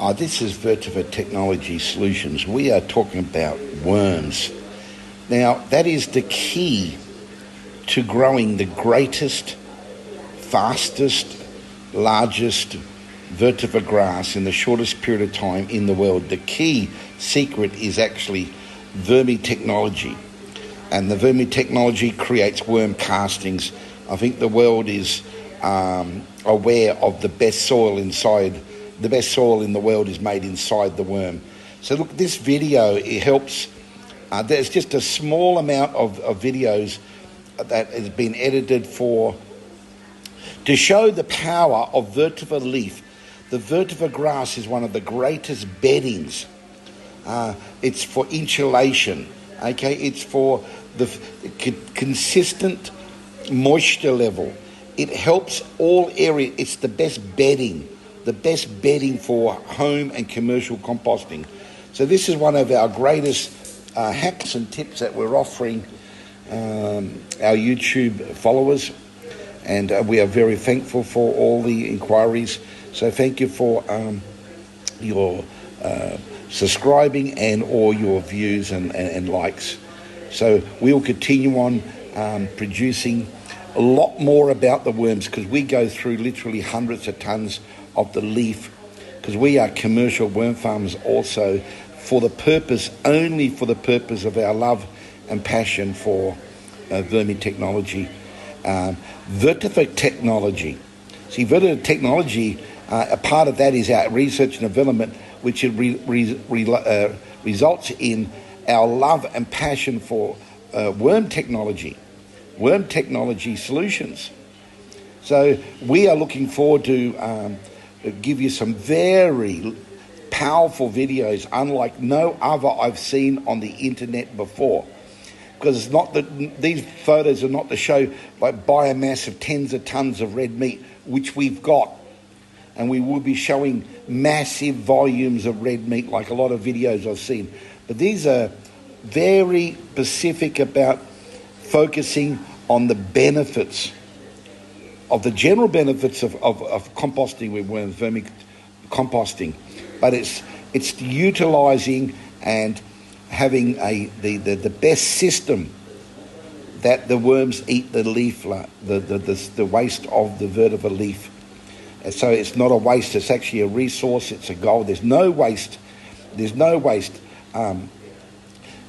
This is Vetiver Technology Solutions. We are talking about worms. Now, that is the key to growing the greatest, fastest, largest vetiver grass in the shortest period of time in the world. The key secret is actually vermitechnology. And the vermitechnology creates worm castings. I think the world is aware of the best soil inside. The best soil in the world is made inside the worm. So look, this video, it helps. There's just a small amount of videos that has been edited to show the power of vetiver leaf. The vetiver grass is one of the greatest beddings. It's for insulation, okay? It's for the consistent moisture level. It helps all areas. It's the best bedding for home and commercial composting. So this is one of our greatest hacks and tips that we're offering our YouTube followers, and we are very thankful for all the inquiries. So thank you for your subscribing and all your views and likes. So we'll continue on producing a lot more about the worms, because we go through literally hundreds of tons of the leaf, because we are commercial worm farmers also, only for the purpose of our love and passion for vermitechnology. Vetiver technology. See, vetiver technology, a part of that is our research and development, which results in our love and passion for worm technology solutions. So we are looking forward to give you some very powerful videos, unlike no other I've seen on the internet before. Because it's not that these photos are not to show like biomass of tens of tons of red meat, which we've got, and we will be showing massive volumes of red meat, like a lot of videos I've seen. But these are very specific about focusing on the benefits of the general benefits of composting with worms, vermicomposting, but it's utilizing and having the best system that the worms eat the leaf, the waste of the vetiver leaf. And so it's not a waste; it's actually a resource. It's a gold. There's no waste. There's no waste.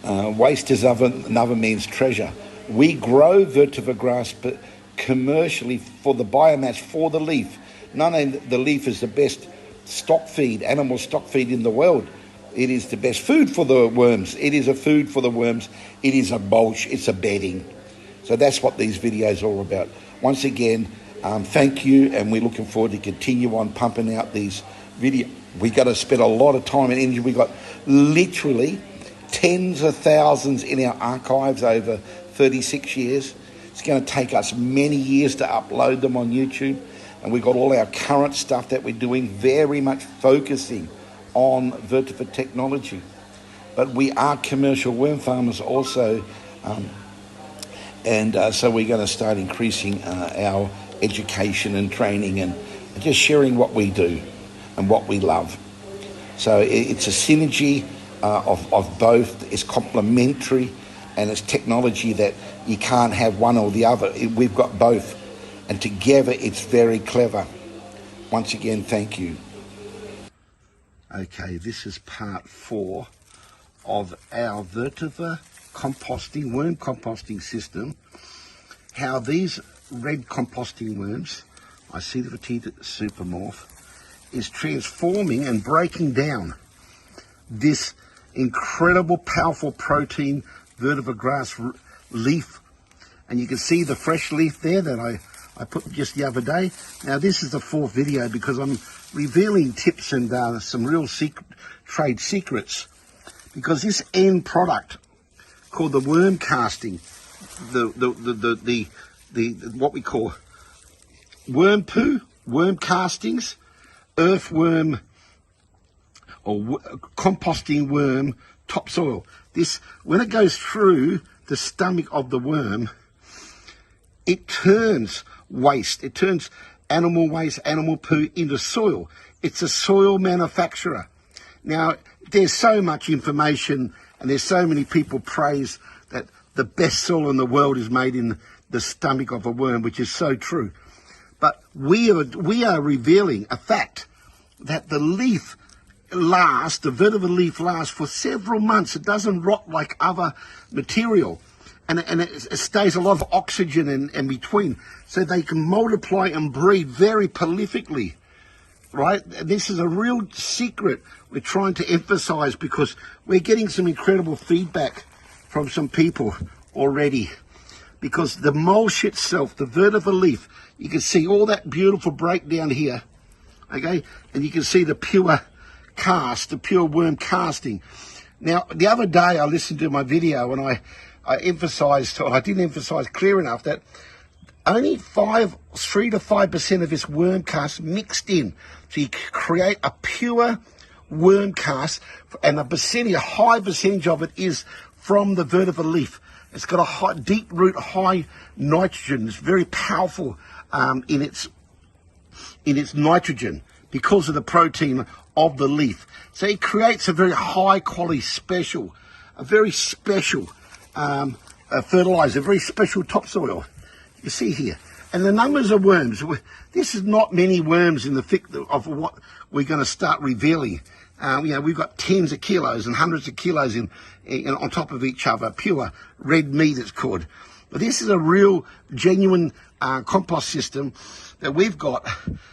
Waste is another means treasure. We grow vetiver grass, but commercially for the biomass, for the leaf. None of the leaf is the best stock feed, animal stock feed in the world. It is the best food for the worms. It is a food for the worms. It is a mulch. It's a bedding. So that's what these videos are all about. Once again, thank you, and we're looking forward to continue on pumping out these videos. We got to spend a lot of time and energy. We got literally tens of thousands in our archives over 36 years. It's going to take us many years to upload them on YouTube. And we've got all our current stuff that we're doing, very much focusing on vetiver technology. But we are commercial worm farmers also. So we're going to start increasing our education and training and just sharing what we do and what we love. So it's a synergy of both. It's complementary, and it's technology that you can't have one or the other. We've got both, and together it's very clever. Once again, thank you. Okay, this is part 4 of our vetiver composting, worm composting system. How these red composting worms, Icedophitida supermorph, is transforming and breaking down this incredible, powerful protein vetiver grass leaf. And you can see the fresh leaf there that I put just the other day. Now this is the 4th video because I'm revealing tips and some real trade secrets, because this end product called the worm casting, the what we call worm poo, worm castings, earthworm or composting worm topsoil. This, when it goes through the stomach of the worm, it turns waste. It turns animal waste, animal poo into soil. It's a soil manufacturer. Now, there's so much information and there's so many people praise that the best soil in the world is made in the stomach of a worm, which is so true. But we are revealing a fact that the leaf lasts, the vetiver leaf lasts for several months. It doesn't rot like other material. And it stays a lot of oxygen in between. So they can multiply and breed very prolifically. Right? This is a real secret we're trying to emphasize because we're getting some incredible feedback from some people already. Because the mulch itself, the vetiver leaf, you can see all that beautiful breakdown here. Okay? And you can see the pure cast, the pure worm casting. Now, the other day I listened to my video and I emphasized, or I didn't emphasize clear enough, that only 3 to 5% of this worm cast mixed in. So you create a pure worm cast, and a high percentage of it is from the vetiver leaf. It's got a deep root, high nitrogen. It's very powerful in its nitrogen because of the protein of the leaf. So it creates a very high quality a very special fertilizer, a very special topsoil. You see here. And the numbers of worms, this is not many worms in the thick of what we're going to start revealing. We've got tens of kilos and hundreds of kilos on top of each other, pure red meat it's called. But this is a real, genuine compost system that we've got.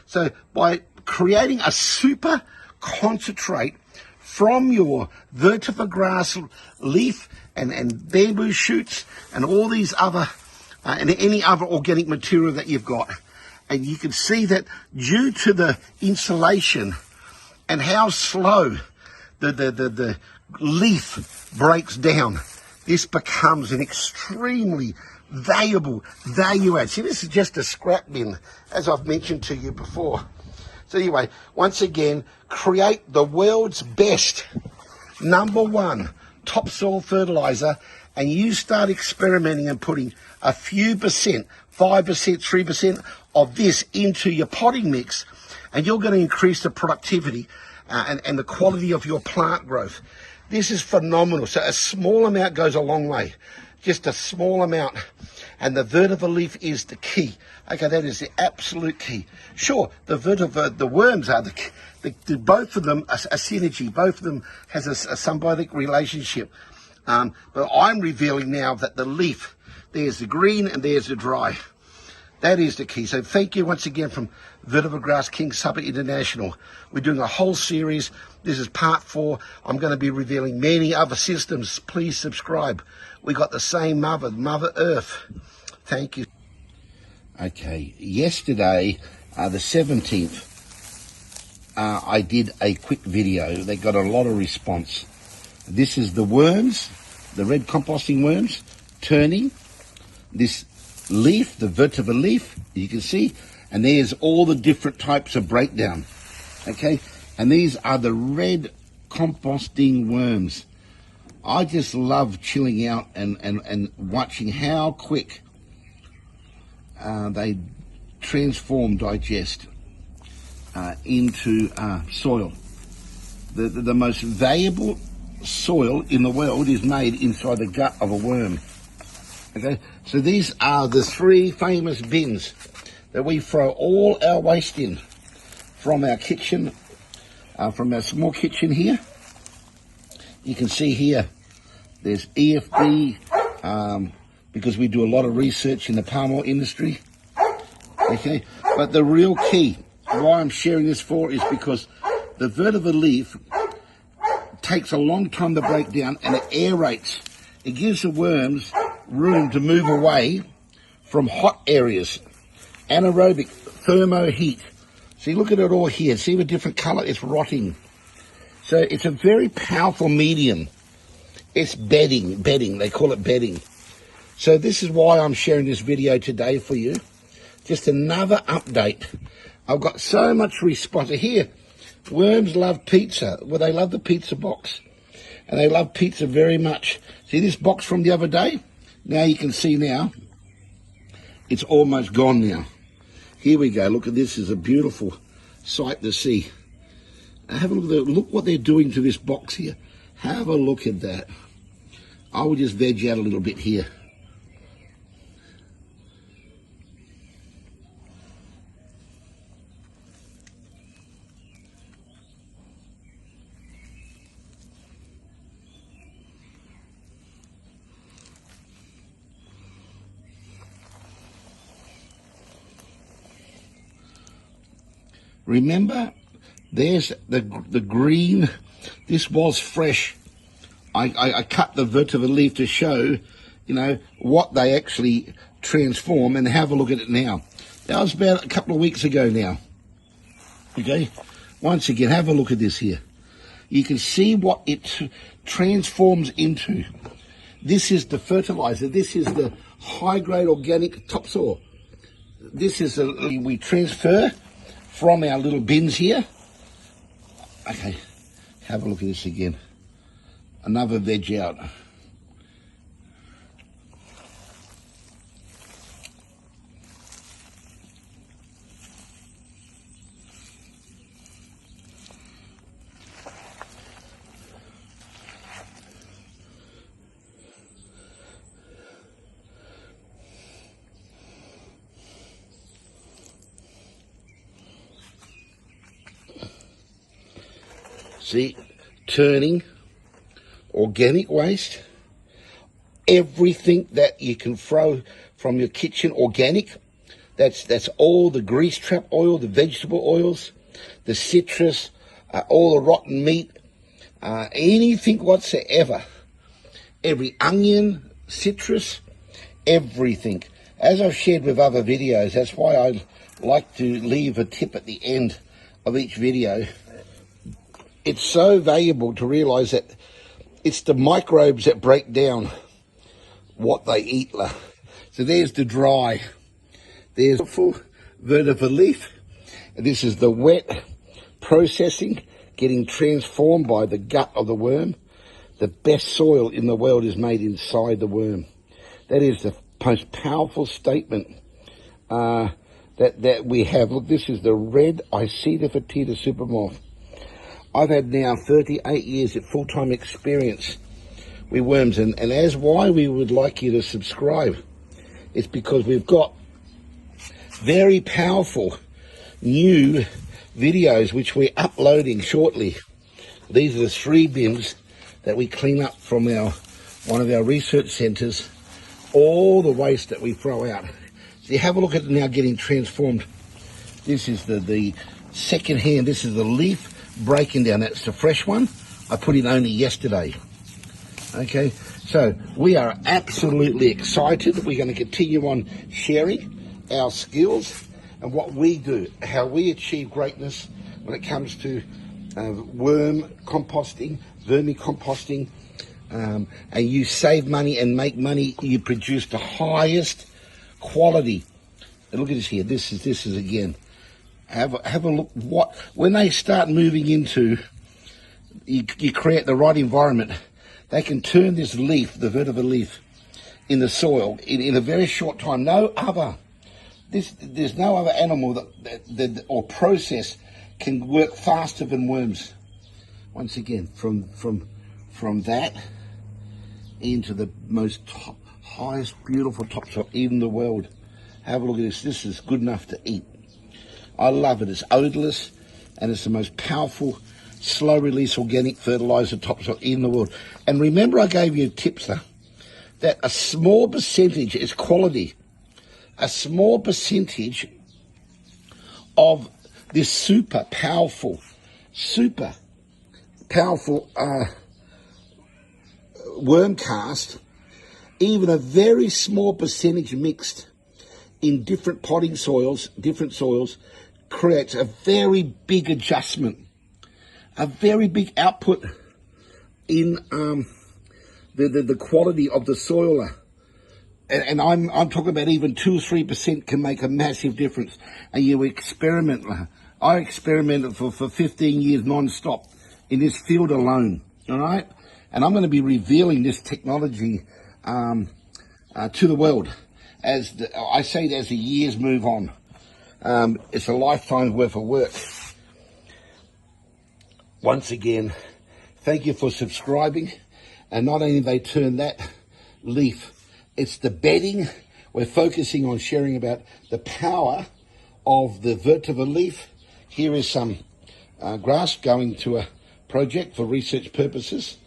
So by creating a super concentrate from your vetiver grass leaf and bamboo shoots and all these other and any other organic material that you've got. And you can see that due to the insulation and how slow the leaf breaks down, this becomes an extremely valuable value add. See, this is just a scrap bin, as I've mentioned to you before. So anyway, once again, create the world's best #1 topsoil fertilizer, and you start experimenting and putting a few percent, 5%, 3% of this into your potting mix, and you're going to increase the productivity and the quality of your plant growth. This is phenomenal. So a small amount goes a long way. Just a small amount. And the vetiver leaf is the key. Okay, that is the absolute key. Sure, the worms are both of them are synergy. Both of them has a symbiotic relationship. But I'm revealing now that the leaf, there's the green and there's the dry. That is the key. So thank you once again from Vetiver Grass King SABAH International. We're doing a whole series. This is part 4. I'm going to be revealing many other systems. Please subscribe. We got the same Mother Earth. Thank you. Okay, yesterday, the 17th, I did a quick video. They got a lot of response. This is the worms, the red composting worms, turning this leaf, the vetiver leaf, you can see, and there's all the different types of breakdown. Okay, and these are the red composting worms. I just love chilling out and watching how quick they transform, digest into soil. The most valuable soil in the world is made inside the gut of a worm. Okay, so these are the 3 famous bins that we throw all our waste in from our kitchen, from our small kitchen here. You can see here, there's EFB, because we do a lot of research in the palm oil industry. Okay, but the real key, why I'm sharing this for, is because the vetiver leaf takes a long time to break down, and it aerates. It gives the worms room to move away from hot areas, anaerobic, thermo heat. See, look at it all here. See the different color? It's rotting. So it's a very powerful medium. It's bedding. They call it bedding. So this is why I'm sharing this video today for you. Just another update. I've got so much response. Here, worms love pizza. Well, they love the pizza box. And they love pizza very much. See this box from the other day? Now you can see now, it's almost gone now. Here we go. Look at this. It's a beautiful sight to see. Have a look what they're doing to this box here. Have a look at that. I will just veg out a little bit here. Remember, there's the green. This was fresh. I cut the vetiver leaf to show, you know, what they actually transform, and have a look at it now. That was about a couple of weeks ago now. Okay, once again, have a look at this here. You can see what it transforms into. This is the fertilizer. This is the high-grade organic topsoil. This is we transfer from our little bins here. Okay, have a look at this again. Another veg out. See, turning organic waste, everything that you can throw from your kitchen organic. That's all the grease trap oil, the vegetable oils, the citrus, all the rotten meat, anything whatsoever. Every onion, citrus, everything. As I've shared with other videos, that's why I like to leave a tip at the end of each video. It's so valuable to realise that it's the microbes that break down what they eat. So there's the dry. There's the full vetiver leaf. And this is the wet processing, getting transformed by the gut of the worm. The best soil in the world is made inside the worm. That is the most powerful statement that we have. Look, this is the red Sequestration Vetiver supermoth. I've had now 38 years of full-time experience with worms, and as why we would like you to subscribe, it's because we've got very powerful new videos which we're uploading shortly. These are the 3 bins that we clean up from one of our research centres, all the waste that we throw out. So you have a look at it now getting transformed. This is the second hand, this is the leaf breaking down. That's the fresh one. I put in only yesterday. Okay, so we are absolutely excited. We're going to continue on sharing our skills and what we do, how we achieve greatness when it comes to worm composting, vermicomposting, and you save money and make money. You produce the highest quality. And look at this here. This is again. Have a look when they start moving into, you create the right environment, they can turn this leaf, the vetiver leaf, in the soil in a very short time. There's no other animal that or process can work faster than worms. Once again, from that into the most highest beautiful topsoil in the world. Have a look at this. This is good enough to eat. I love it. It's odorless, and it's the most powerful, slow-release organic fertilizer topsoil in the world. And remember, I gave you tips that a small percentage is quality. A small percentage of this super powerful worm cast, even a very small percentage mixed in different potting soils, different soils, creates a very big adjustment, a very big output in the quality of the soil. And I'm talking about even 2 or 3% can make a massive difference. And you experiment. I experimented for 15 years non-stop in this field alone, all right? And I'm going to be revealing this technology to the world as the years move on. It's a lifetime's worth of work. once again, thank you for subscribing. And not only they turn that leaf, it's the bedding. We're focusing on sharing about the power of the vetiver leaf. Here is some grass going to a project for research purposes,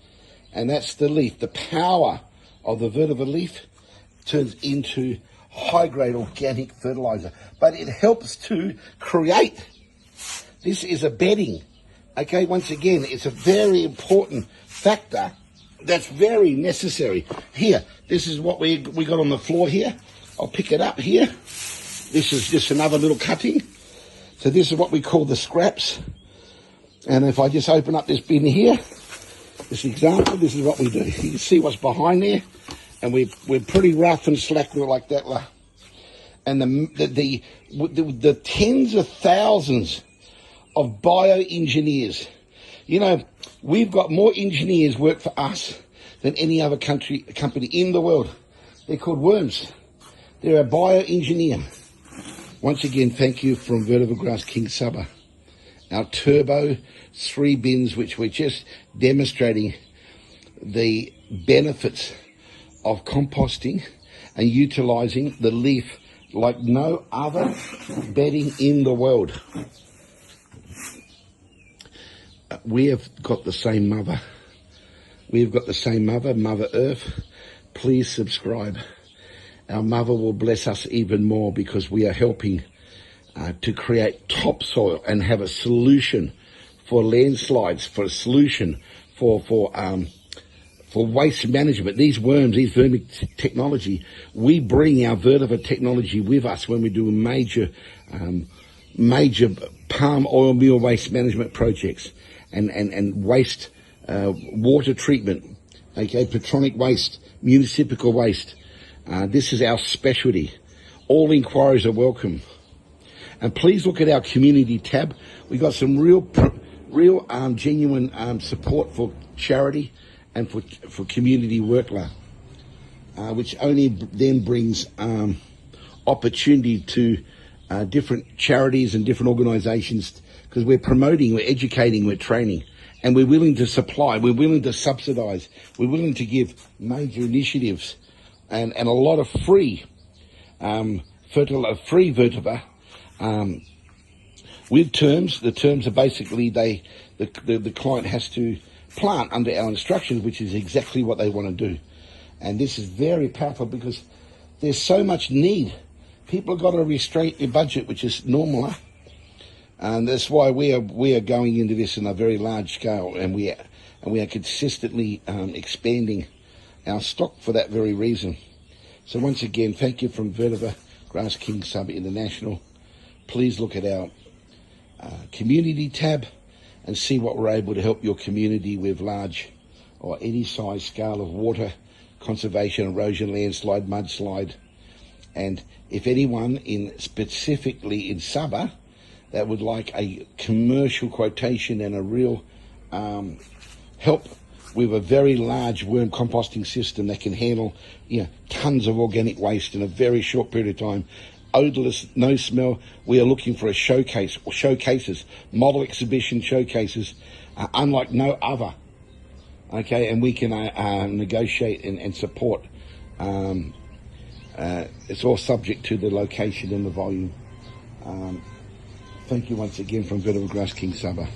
and that's the leaf. The power of the vetiver leaf turns into high-grade organic fertilizer, but it helps to create. This is a bedding. Okay, once again, it's a very important factor that's very necessary. Here, this is what we got on the floor here. I'll pick it up here. This is just another little cutting. So this is what we call the scraps. And if I just open up this bin here, this example, this is what we do. You can see what's behind there. And we're pretty rough and slack like that. And the tens of thousands of bioengineers. You know, we've got more engineers work for us than any other company in the world. They're called worms. They're a bioengineer. Once again, thank you from Vetiver Grass King SABAH. Our turbo 3 bins, which we're just demonstrating the benefits of composting and utilizing the leaf like no other bedding in the world. We have got the same mother. We've got the same mother, Mother Earth. Please subscribe. Our mother will bless us even more because we are helping to create topsoil and have a solution for landslides, for a solution for waste management. These worms, these vermiculture technology, we bring our vetiver technology with us when we do major palm oil meal waste management projects and waste water treatment, okay, petronic waste, municipal waste. This is our specialty. All inquiries are welcome. And please look at our community tab. We got some real genuine support for charity and for community work, which only then brings opportunity to different charities and different organisations, because we're promoting, we're educating, we're training, and we're willing to supply, we're willing to subsidise, we're willing to give major initiatives and a lot of free free vetiver with terms. The terms are basically the client has to plant under our instructions, which is exactly what they want to do. And this is very powerful because there's so much need. People have got to restrain their budget, which is normal, and that's why we are going into this in a very large scale, and we are consistently expanding our stock for that very reason. So once again, thank you from Vetiver Grass King SABAH International. Please look at our community tab and see what we're able to help your community with large or any size scale of water conservation, erosion, landslide, mudslide. And if anyone specifically in SABAH that would like a commercial quotation and a real help with a very large worm composting system that can handle tons of organic waste in a very short period of time, odorless, no smell, we are looking for a showcase or showcases, model exhibition showcases, unlike no other. Okay, and we can negotiate and support. It's all subject to the location and the volume. Thank you once again from Vetiver Grass King SABAH.